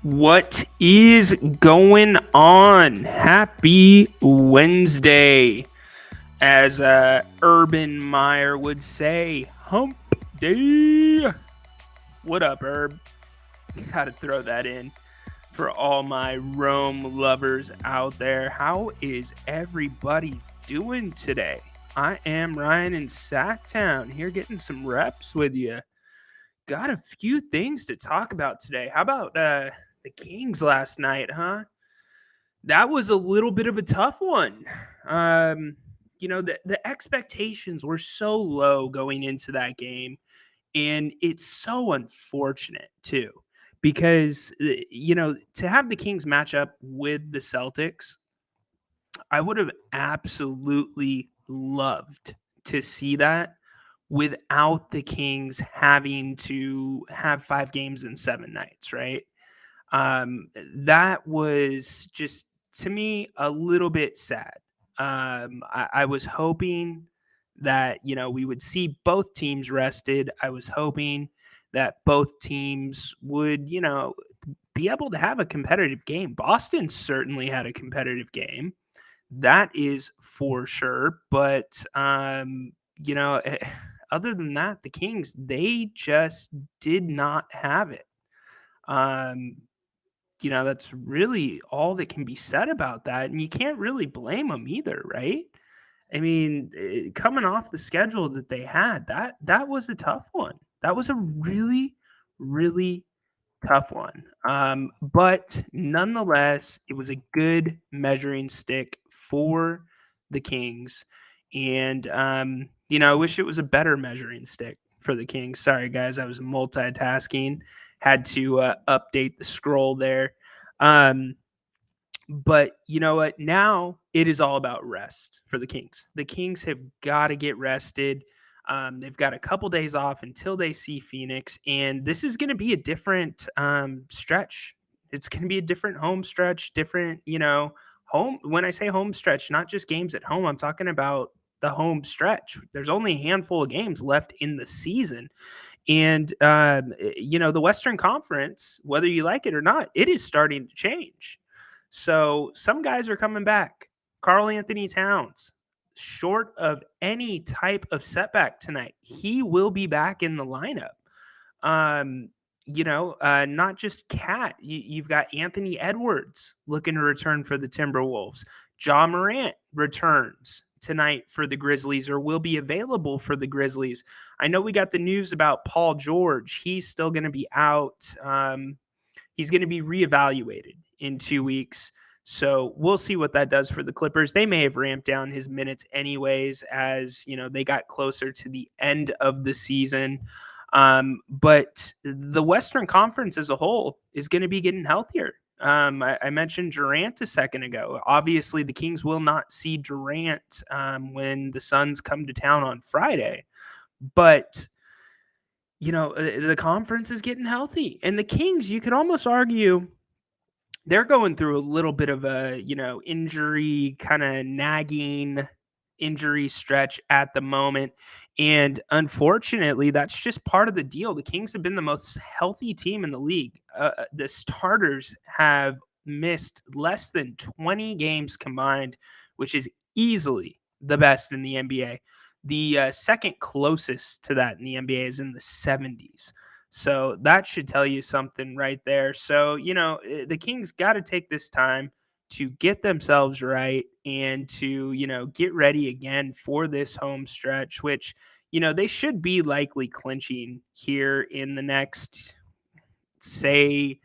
What is going on? Happy Wednesday. As Urban Meyer would say, hump day. What up, Herb? Gotta throw that in for all my Rome lovers out there. How is everybody doing today? I am Ryan in Sacktown here getting some reps with you. Got a few things to talk about today. How about the Kings last night, huh? That was a little bit of a tough one. The expectations were so low going into that game, and it's so unfortunate too, because to have the Kings match up with the Celtics, I would have absolutely loved to see that without the Kings having to have 5 games in 7 nights, right? That was just to me a little bit sad. I was hoping that we would see both teams rested. I was hoping that both teams would be able to have a competitive game. Boston certainly had a competitive game, that is for sure. But you know, eh, other than that, the Kings, they just did not have it. Um, that's really all that can be said about that. And you can't really blame them either, right? I mean, coming off the schedule that they had, that was a tough one. That was a really, really tough one. But nonetheless, it was a good measuring stick for the Kings. And, I wish it was a better measuring stick for the Kings. Sorry, guys, I was multitasking, had to update the scroll there. Um, but you know what? Now it is all about rest for the Kings. The Kings have got to get rested. They've got a couple days off until they see Phoenix, and this is going to be a different stretch. It's going to be a different home stretch, different, home. When I say home stretch, not just games at home, I'm talking about the home stretch. There's only a handful of games left in the season. And, the Western Conference, whether you like it or not, it is starting to change. So some guys are coming back. Carl Anthony Towns, short of any type of setback tonight, he will be back in the lineup. Not just Cat. You've got Anthony Edwards looking to return for the Timberwolves. Ja Morant returns tonight for the Grizzlies, or will be available for the Grizzlies. I know we got the news about Paul George. He's still going to be out. He's going to be reevaluated in 2 weeks. So we'll see what that does for the Clippers. They may have ramped down his minutes anyways, as they got closer to the end of the season. But the Western Conference as a whole is going to be getting healthier. I mentioned Durant a second ago. Obviously, the Kings will not see Durant when the Suns come to town on Friday. But the conference is getting healthy. And the Kings, you could almost argue, they're going through a little bit of a, injury kind of nagging injury stretch at the moment. And unfortunately, that's just part of the deal. The Kings have been the most healthy team in the league. The starters have missed less than 20 games combined, which is easily the best in the NBA. The second closest to that in the NBA is in the 70s. So that should tell you something right there. So, the Kings got to take this time to get themselves right and to, get ready again for this home stretch, which, they should be likely clinching here in the next, say,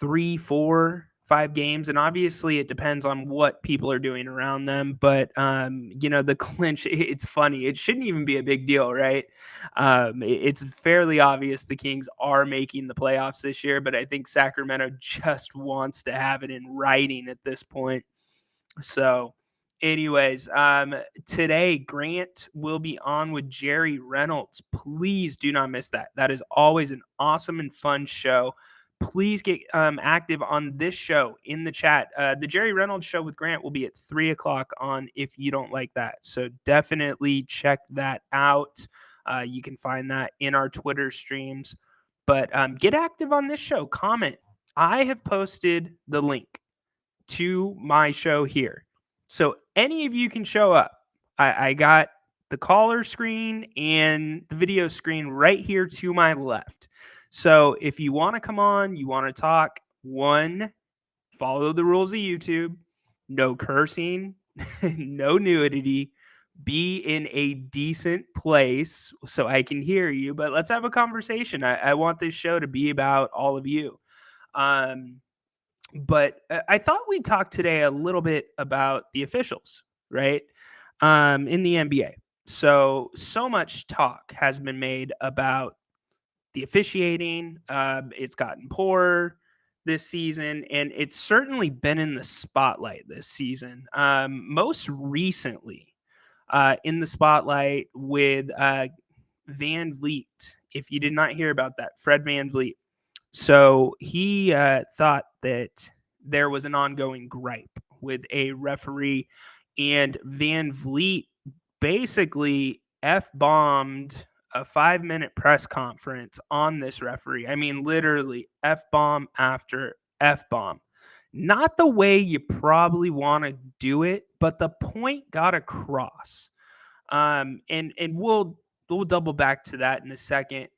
3, 4, 5 games. And obviously it depends on what people are doing around them. But, the clinch, it's funny. It shouldn't even be a big deal, right? It's fairly obvious the Kings are making the playoffs this year, but I think Sacramento just wants to have it in writing at this point. So, anyways, today Grant will be on with Jerry Reynolds. Please do not miss that. That is always an awesome and fun show. Please get active on this show in the chat. The Jerry Reynolds show with Grant will be at 3:00 on If You Don't Like That. So definitely check that out. You can find that in our Twitter streams. But get active on this show. Comment. I have posted the link to my show here. So any of you can show up. I got the caller screen and the video screen right here to my left. So if you want to come on, you want to talk, one, follow the rules of YouTube, no cursing, no nudity, be in a decent place so I can hear you. But let's have a conversation. I want this show to be about all of you. Um, but I thought we'd talk today a little bit about the officials, right? In the NBA. So much talk has been made about the officiating. It's gotten poorer this season, and it's certainly been in the spotlight this season. Most recently, in the spotlight with Van Vliet. If you did not hear about that, Fred Van Vliet. So he thought that there was an ongoing gripe with a referee, and Van Vliet basically F-bombed a 5-minute press conference on this referee. I mean, literally F-bomb after F-bomb. Not the way you probably want to do it, but the point got across. And we'll double back to that in a second.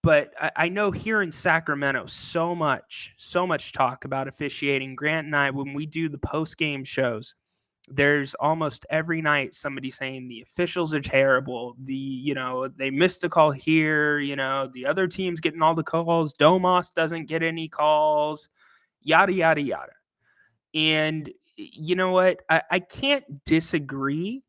But I know here in Sacramento, so much talk about officiating. Grant and I, when we do the post game shows, there's almost every night somebody saying the officials are terrible. They missed a call here. The other team's getting all the calls. Domas doesn't get any calls. Yada yada yada. And you know what? I can't disagree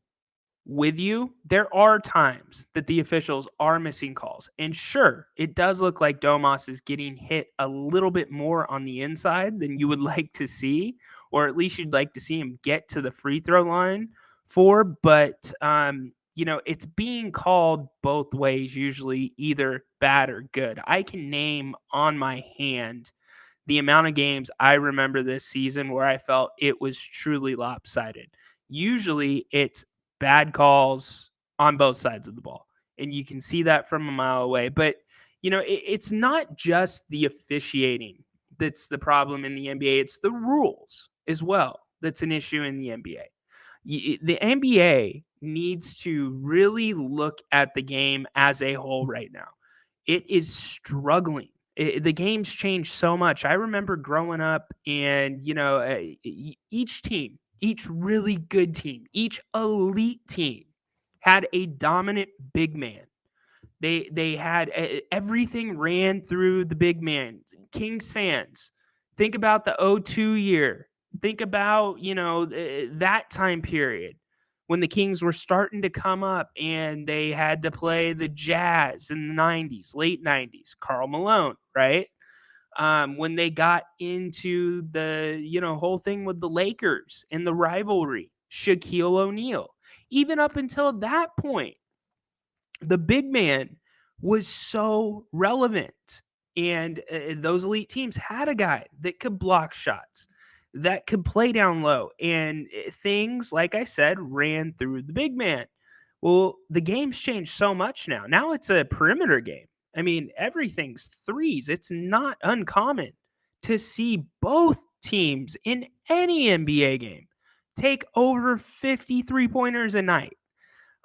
with you. There are times that the officials are missing calls. And sure, it does look like Domas is getting hit a little bit more on the inside than you would like to see, or at least you'd like to see him get to the free throw line for. But, it's being called both ways, usually either bad or good. I can name on my hand the amount of games I remember this season where I felt it was truly lopsided. Usually it's bad calls on both sides of the ball. And you can see that from a mile away. But, it's not just the officiating that's the problem in the NBA, it's the rules as well that's an issue in the NBA. The NBA needs to really look at the game as a whole right now. It is struggling. The game's changed so much. I remember growing up, and each really good team, each elite team had a dominant big man. They had everything ran through the big man. Kings fans, think about the '02 year. Think about that time period when the Kings were starting to come up and they had to play the Jazz in the '90s, late '90s. Karl Malone, right? When they got into the whole thing with the Lakers and the rivalry, Shaquille O'Neal. Even up until that point, the big man was so relevant. And those elite teams had a guy that could block shots, that could play down low. And things, like I said, ran through the big man. Well, the game's changed so much now. Now it's a perimeter game. I mean, everything's threes. It's not uncommon to see both teams in any NBA game take over 50 3-pointers a night.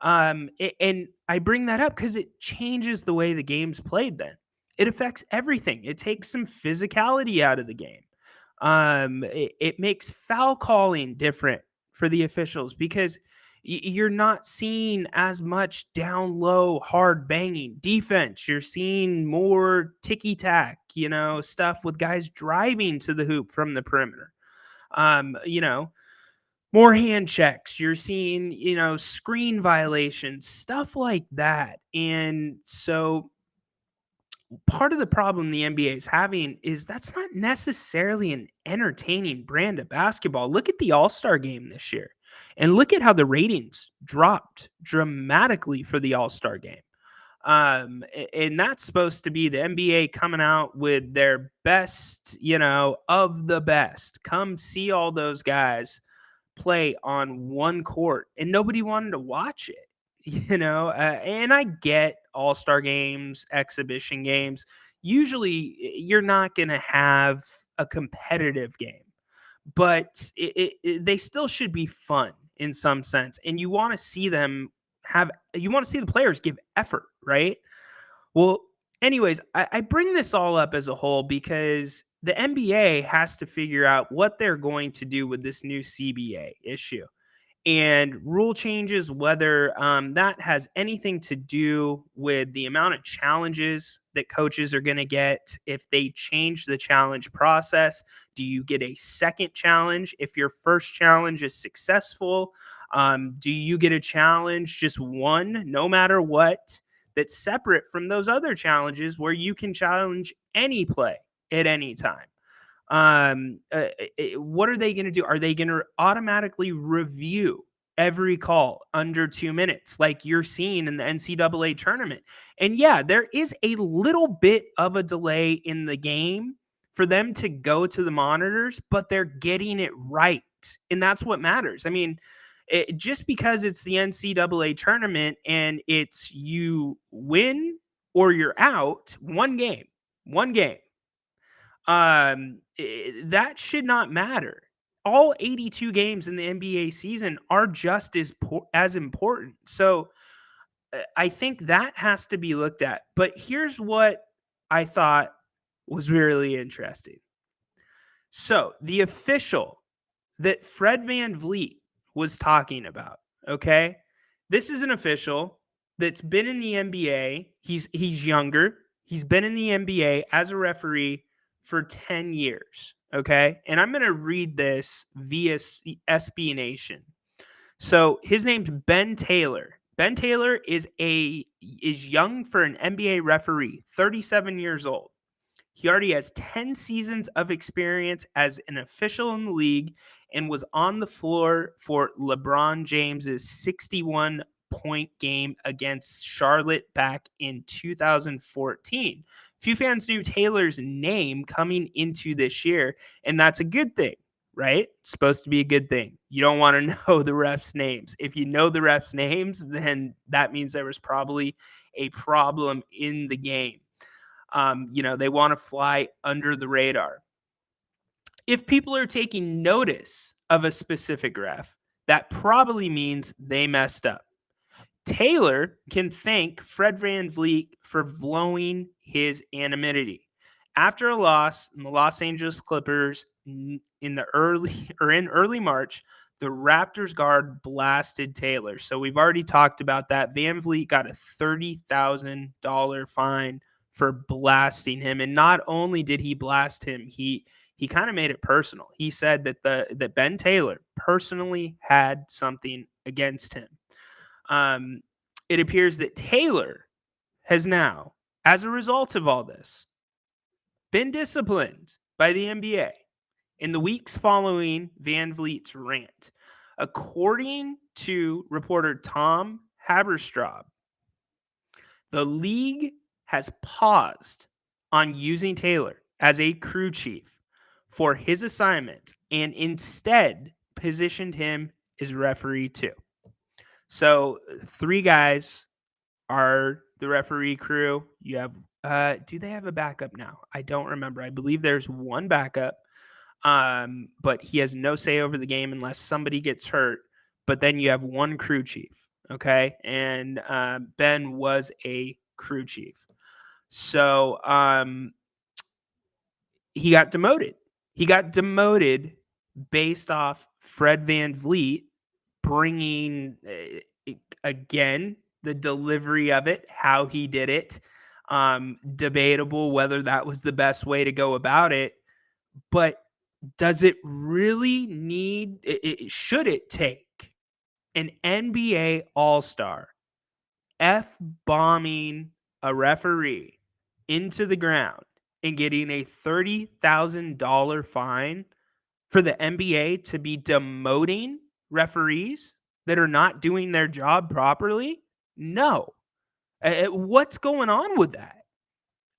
And I bring that up because it changes the way the game's played then. It affects everything. It takes some physicality out of the game. It makes foul calling different for the officials because you're not seeing as much down low, hard banging defense. You're seeing more ticky tack, stuff with guys driving to the hoop from the perimeter. Um, you know, More hand checks. You're seeing, screen violations, stuff like that. And so part of the problem the NBA is having is that's not necessarily an entertaining brand of basketball. Look at the All-Star game this year and look at how the ratings dropped dramatically for the All-Star game. And that's supposed to be the NBA coming out with their best, of the best. Come see all those guys play on one court, and nobody wanted to watch it. And I get all-star games, exhibition games. Usually you're not going to have a competitive game, but they still should be fun in some sense. And you want to see the players give effort, right? Well, anyways, I bring this all up as a whole because the NBA has to figure out what they're going to do with this new CBA issue and rule changes, whether that has anything to do with the amount of challenges that coaches are going to get if they change the challenge process. Do you get a second challenge if your first challenge is successful? Do you get a challenge, just one, no matter what, that's separate from those other challenges where you can challenge any play at any time? What are they going to do? Are they going to automatically review every call under 2 minutes like you're seeing in the NCAA tournament? And yeah, there is a little bit of a delay in the game for them to go to the monitors, but they're getting it right. And that's what matters. I mean, just because it's the NCAA tournament and it's you win or you're out, one game, that should not matter. All 82 games in the NBA season are just as important. So I think that has to be looked at. But here's what I thought was really interesting. So the official that Fred VanVleet was talking about, okay? This is an official that's been in the NBA. He's younger. He's been in the NBA as a referee for 10 years, okay? And I'm going to read this via SB Nation. So his name's Ben Taylor. Ben Taylor is young for an NBA referee, 37 years old. He already has 10 seasons of experience as an official in the league and was on the floor for LeBron James's 61-point game against Charlotte back in 2014. Few fans knew Taylor's name coming into this year, and that's a good thing, right? It's supposed to be a good thing. You don't want to know the refs' names. If you know the refs' names, then that means there was probably a problem in the game. They want to fly under the radar. If people are taking notice of a specific ref, that probably means they messed up. Taylor can thank Fred VanVleet for blowing his anonymity. After a loss in the Los Angeles Clippers in early March, the Raptors guard blasted Taylor. So we've already talked about that. VanVleet got a $30,000 fine for blasting him. And not only did he blast him, he kind of made it personal. He said that Ben Taylor personally had something against him. It appears that Taylor has now, as a result of all this, been disciplined by the NBA in the weeks following VanVleet's rant. According to reporter Tom Haberstraub, the league has paused on using Taylor as a crew chief for his assignment and instead positioned him as referee 2. So 3 guys are the referee crew. You have, do they have a backup now? I don't remember. I believe there's one backup, but he has no say over the game unless somebody gets hurt. But then you have one crew chief, okay? And Ben was a crew chief. So he got demoted. He got demoted based off Fred VanVleet bringing, again, the delivery of it, how he did it. Debatable whether that was the best way to go about it. But does it really should it take an NBA All-Star F-bombing a referee into the ground and getting a $30,000 fine for the NBA to be demoting referees that are not doing their job properly? No. What's going on with that?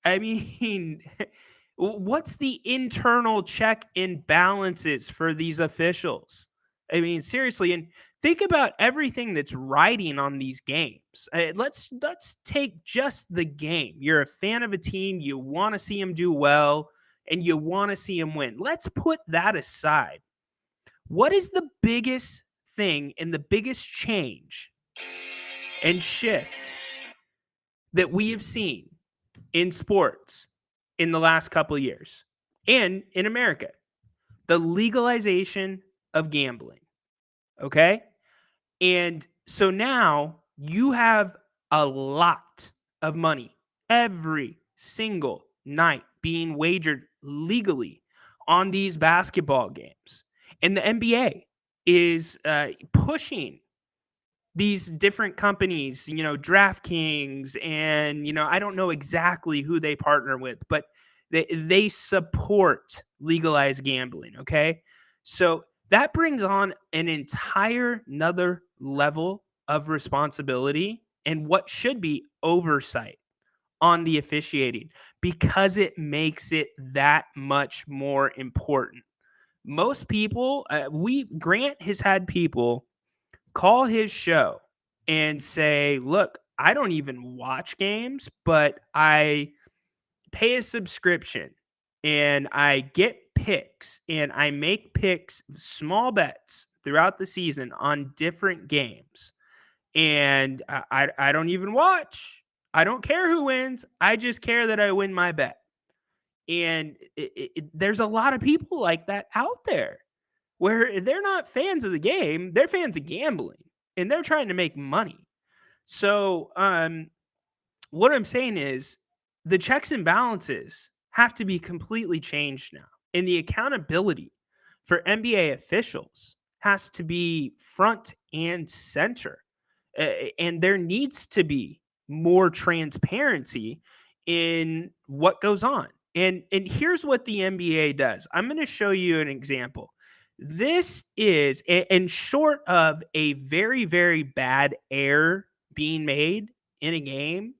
I mean, what's the internal check and balances for these officials? I mean, seriously, and think about everything that's riding on these games. Let's take just the game. You're a fan of a team. You want to see them do well. and you want to see him win. Let's put that aside. What is the biggest thing and the biggest change and shift that we have seen in sports in the last couple of years and in America? The legalization of gambling. Okay. And so now you have a lot of money every single night being wagered legally on these basketball games. And the NBA is pushing these different companies, DraftKings, and I don't know exactly who they partner with, but they support legalized gambling. Okay, so that brings on an entire another level of responsibility and what should be oversight on the officiating, because it makes it that much more important. Most people, Grant has had people call his show and say, look, I don't even watch games, but I pay a subscription and I get picks and I make picks, small bets throughout the season on different games. And I don't even watch. I don't care who wins. I just care that I win my bet. And there's a lot of people like that out there where they're not fans of the game, they're fans of gambling and they're trying to make money. So, what I'm saying is the checks and balances have to be completely changed now. And the accountability for NBA officials has to be front and center. And there needs to be more transparency in what goes on. And here's what the NBA does. I'm going to show you an example. This is, in short of a very, very bad error being made in a game,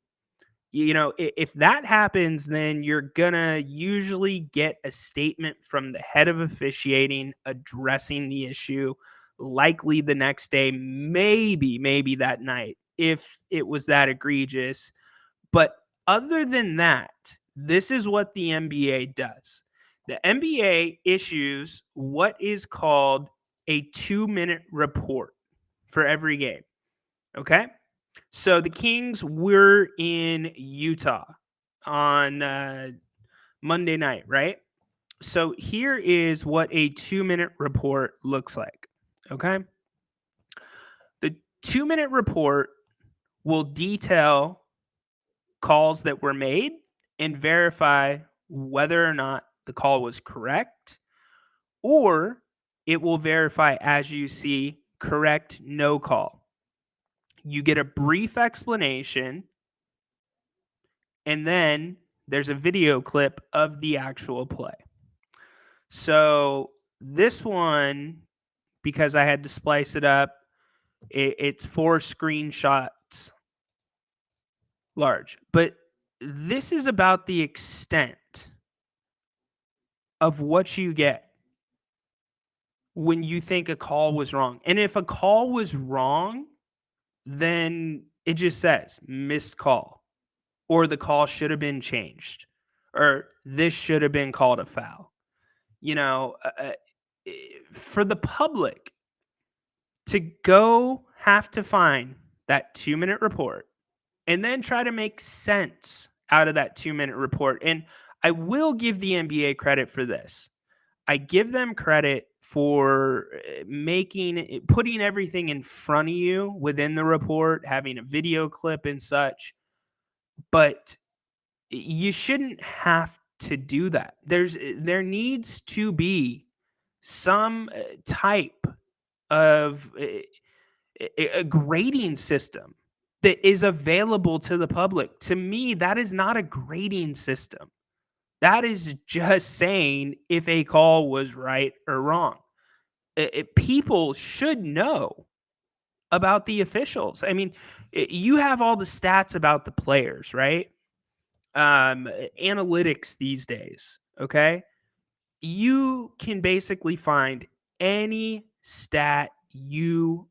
if that happens, then you're gonna usually get a statement from the head of officiating addressing the issue, likely the next day, maybe that night, if it was that egregious. But other than that, this is what the NBA does. The NBA issues what is called a 2-minute report for every game. Okay. So the Kings were in Utah on Monday night, right? So here is what a 2-minute report looks like. Okay. The 2-minute report will detail calls that were made and verify whether or not the call was correct, or it will verify, as you see, correct, no call. You get a brief explanation, and then there's a video clip of the actual play. So this one, because I had to splice it up, it's 4 screenshots large. But this is about the extent of what you get when you think a call was wrong. And if a call was wrong, then it just says missed call, or the call should have been changed, or this should have been called a foul. For the public to go have to find that 2-minute report and then try to make sense out of that 2-minute report. And I will give the NBA credit for this. I give them credit for putting everything in front of you within the report, having a video clip and such. But you shouldn't have to do that. There needs to be some type of a grading system that is available to the public. To me, that is not a grading system. That is just saying if a call was right or wrong. People should know about the officials. I mean, you have all the stats about the players, right? Analytics these days, okay? You can basically find any stat you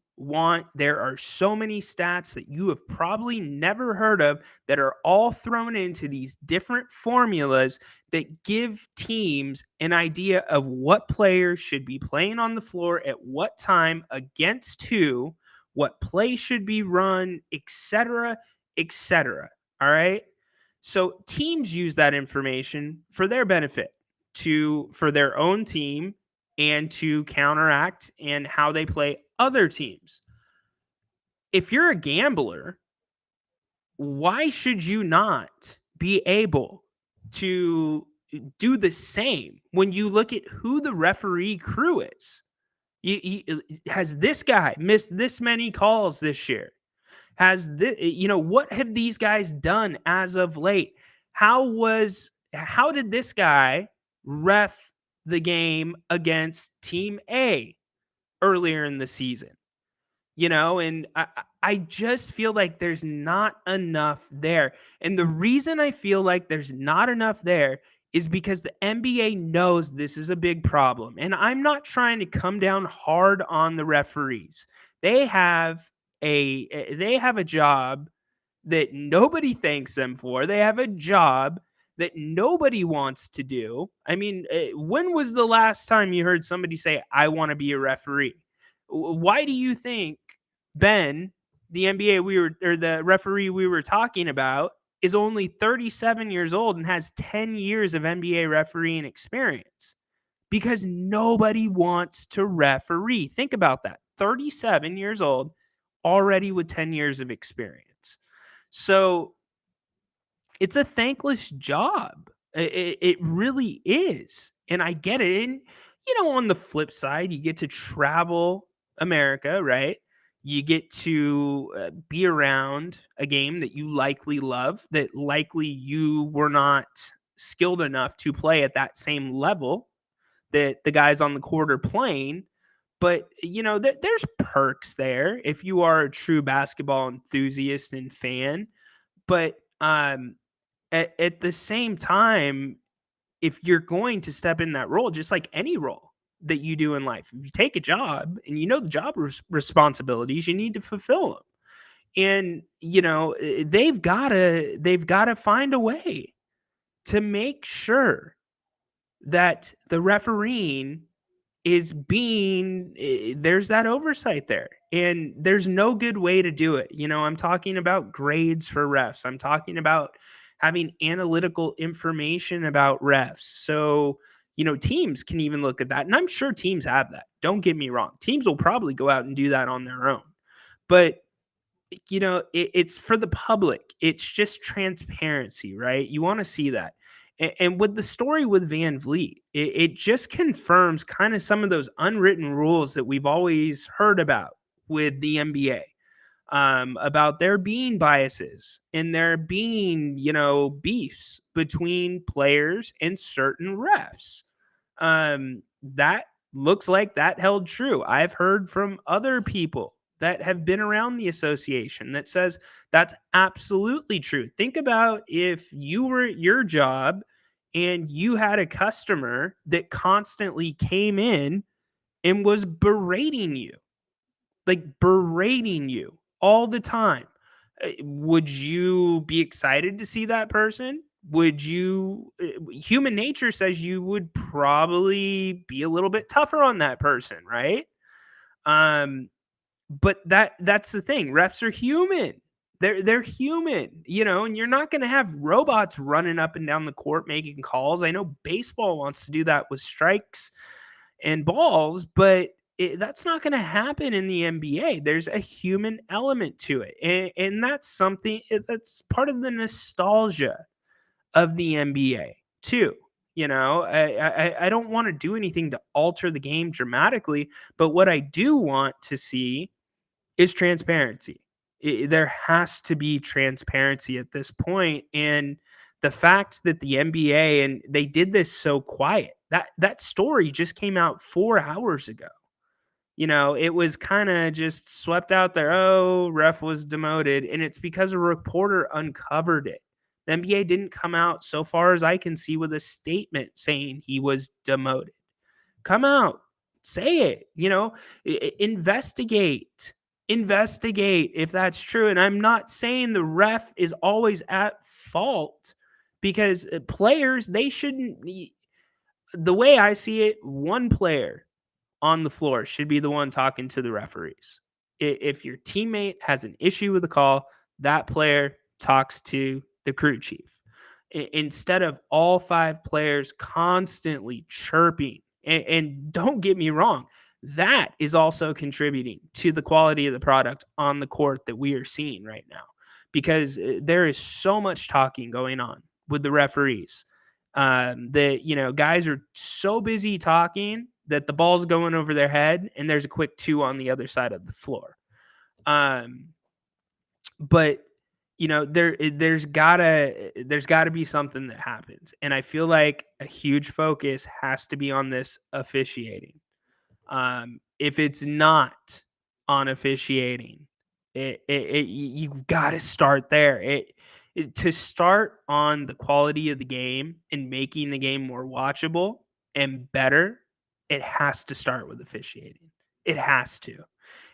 there are so many stats that you have probably never heard of that are all thrown into these different formulas that give teams an idea of what players should be playing on the floor at what time against who, what play should be run, etc., etc. All right. So teams use that information for their benefit, for their own team, and to counteract and how they play other teams. If you're a gambler, why should you not be able to do the same when you look at who the referee crew is? Has this guy missed this many calls this year? What have these guys done as of late? How did this guy ref the game against team A earlier in the season? And I just feel like there's not enough there. And the reason I feel like there's not enough there is because the NBA knows this is a big problem. And I'm not trying to come down hard on the referees. They have a job that nobody thanks them for. They have a job that nobody wants to do. I mean, when was the last time you heard somebody say, "I want to be a referee"? Why do you think Ben, the the referee we were talking about, is only 37 years old and has 10 years of NBA refereeing experience? Because nobody wants to referee. Think about that. 37 years old, already with 10 years of experience. So it's a thankless job. It really is. And I get it. And, on the flip side, you get to travel America, right? You get to be around a game that you likely love, that likely you were not skilled enough to play at that same level that the guys on the court are playing. But, there's perks there if you are a true basketball enthusiast and fan. But at the same time, if you're going to step in that role, just like any role that you do in life, if you take a job and the job responsibilities, you need to fulfill them. And they've got to find a way to make sure that the refereeing is there's that oversight there, and there's no good way to do it. I'm talking about grades for refs. I'm talking about having analytical information about refs. So, teams can even look at that, and I'm sure teams have that. Don't get me wrong. Teams will probably go out and do that on their own. But it's for the public. It's just transparency, right? You want to see that. And with the story with Van Vliet, it just confirms kind of some of those unwritten rules that we've always heard about with the NBA, about there being biases and there being, beefs between players and certain refs. That looks like that held true. I've heard from other people that have been around the association that says that's absolutely true. Think about if you were at your job and you had a customer that constantly came in and was berating you, like berating you all the time. Would you be excited to see that person? Human nature says you would probably be a little bit tougher on that person, right? But that's the thing. Refs are human. They're human, and you're not going to have robots running up and down the court making calls. I know baseball wants to do that with strikes and balls, but that's not going to happen in the NBA. There's a human element to it, and that's something that's part of the nostalgia of the NBA too. I don't want to do anything to alter the game dramatically, but what I do want to see is transparency. There has to be transparency at this point. And the fact that the NBA, and they did this so quiet, that story just came out 4 hours ago. It was kind of just swept out there. Oh, ref was demoted. And it's because a reporter uncovered it. The NBA didn't come out, so far as I can see, with a statement saying he was demoted. Come out, say it, investigate. investigate if that's true. And I'm not saying the ref is always at fault, because players, they shouldn't. The way I see it, one player on the floor should be the one talking to the referees. If your teammate has an issue with the call, that player talks to the crew chief. Instead of all five players constantly chirping. And don't get me wrong, that is also contributing to the quality of the product on the court that we are seeing right now, because there is so much talking going on with the referees. That, guys are so busy talking that the ball's going over their head and there's a quick 2 on the other side of the floor. But there's gotta be something that happens, and I feel like a huge focus has to be on this officiating. If it's not on officiating, you've got to start there. To start on the quality of the game and making the game more watchable and better, it has to start with officiating. It has to.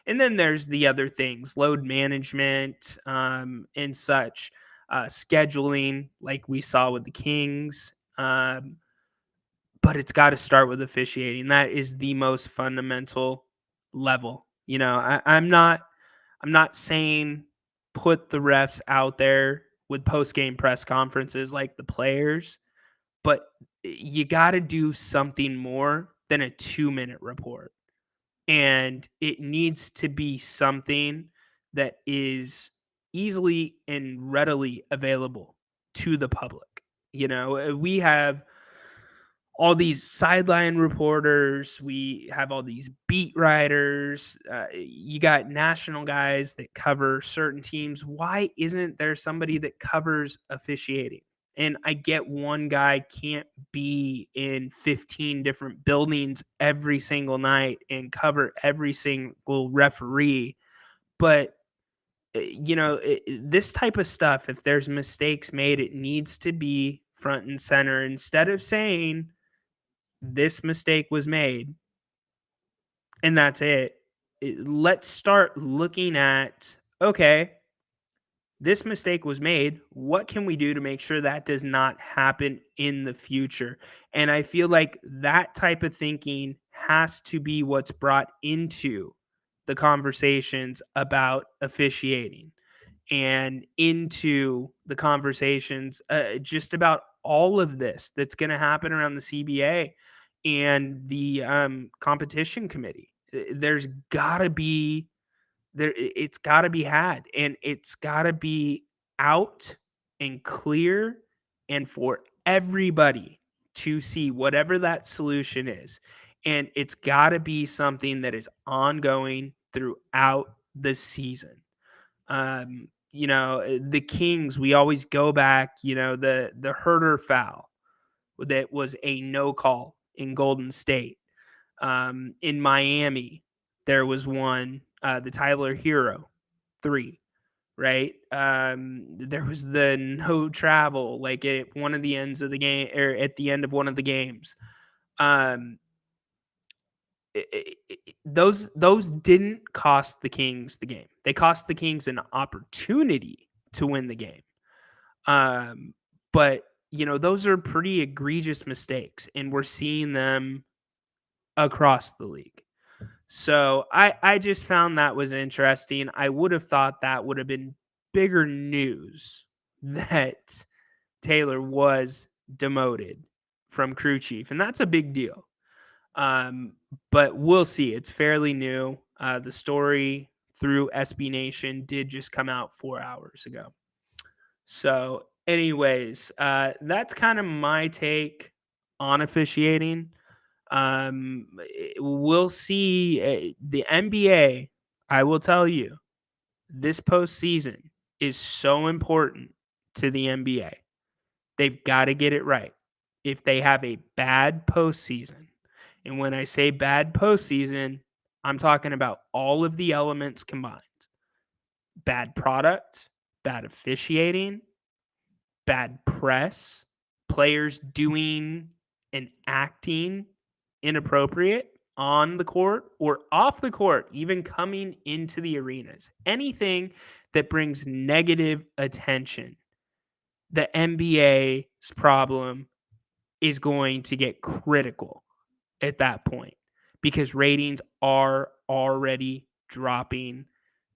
And then there's the other things, load management, and such, scheduling, like we saw with the Kings. But it's got to start with officiating. That is the most fundamental level. I'm not saying put the refs out there with post-game press conferences like the players, but you got to do something more than a 2-minute report. And it needs to be something that is easily and readily available to the public. We have all these sideline reporters, we have all these beat writers, you got national guys that cover certain teams. Why isn't there somebody that covers officiating? And I get one guy can't be in 15 different buildings every single night and cover every single referee. But, this type of stuff, if there's mistakes made, it needs to be front and center. Instead of saying this mistake was made and that's it, let's start looking at, okay, this mistake was made. What can we do to make sure that does not happen in the future? And I feel like that type of thinking has to be what's brought into the conversations about officiating and into the conversations just about all of this that's going to happen around the CBA and the competition committee. There's got to be it's got to be had, and it's got to be out and clear, and for everybody to see whatever that solution is. And it's got to be something that is ongoing throughout the season. The Kings, we always go back, the Herder foul that was a no call in Golden State. In Miami, there was one, the Tyler Hero 3, right? There was the no travel, like at one of the ends of the game, or at the end of one of the games. Those didn't cost the Kings the game. They cost the Kings an opportunity to win the game. But those are pretty egregious mistakes, and we're seeing them across the league. So I just found that was interesting. I would have thought that would have been bigger news that Taylor was demoted from crew chief, and that's a big deal. But we'll see. It's fairly new. The story through SB Nation did just come out 4 hours ago. So anyways, that's kind of my take on officiating. We'll see. The NBA, I will tell you, this postseason is so important to the NBA. They've got to get it right. If they have a bad postseason, and when I say bad postseason, I'm talking about all of the elements combined. Bad product, bad officiating, bad press, players doing and acting inappropriate, on the court or off the court, even coming into the arenas. Anything that brings negative attention, the NBA's problem is going to get critical at that point because ratings are already dropping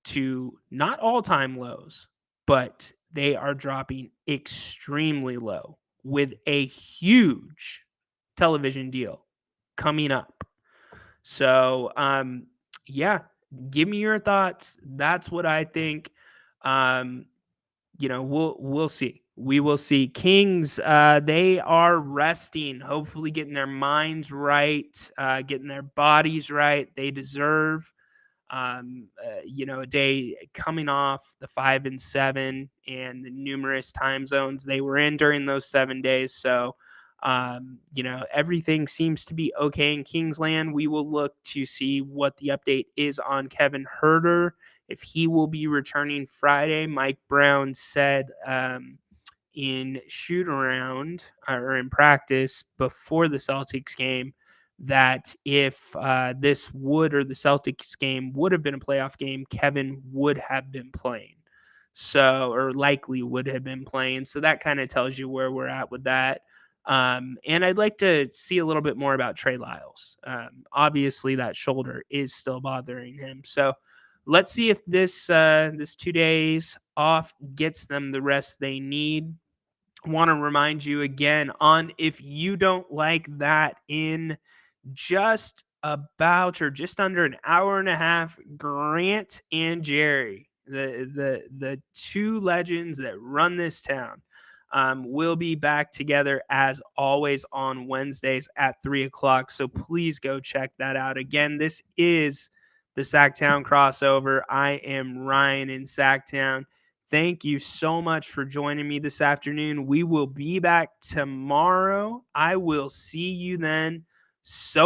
to not all-time lows, but they are dropping extremely low with a huge television deal coming up. So, yeah, give me your thoughts. That's what I think. Um, we'll see. We will see. Kings, they are resting, hopefully getting their minds right, getting their bodies right. They deserve a day coming off the 5-7 and the numerous time zones they were in during those 7 days. So, everything seems to be okay in Kingsland. We will look to see what the update is on Kevin Herter, if he will be returning Friday. Mike Brown said in shoot around or in practice before the Celtics game that if this would or the Celtics game would have been a playoff game, Kevin would have been playing. So, or likely would have been playing. So that kind of tells you where we're at with that. And I'd like to see a little bit more about Trey Lyles. Obviously, that shoulder is still bothering him. So let's see if this 2 days off gets them the rest they need. Want to remind you again on if you don't like that in just about or just under an hour and a half, Grant and Jerry, the two legends that run this town, will be back together as always on Wednesdays at 3:00. So please go check that out. Again, this is the Sacktown crossover. I am Ryan in Sacktown. Thank you so much for joining me this afternoon. We will be back tomorrow. I will see you then. So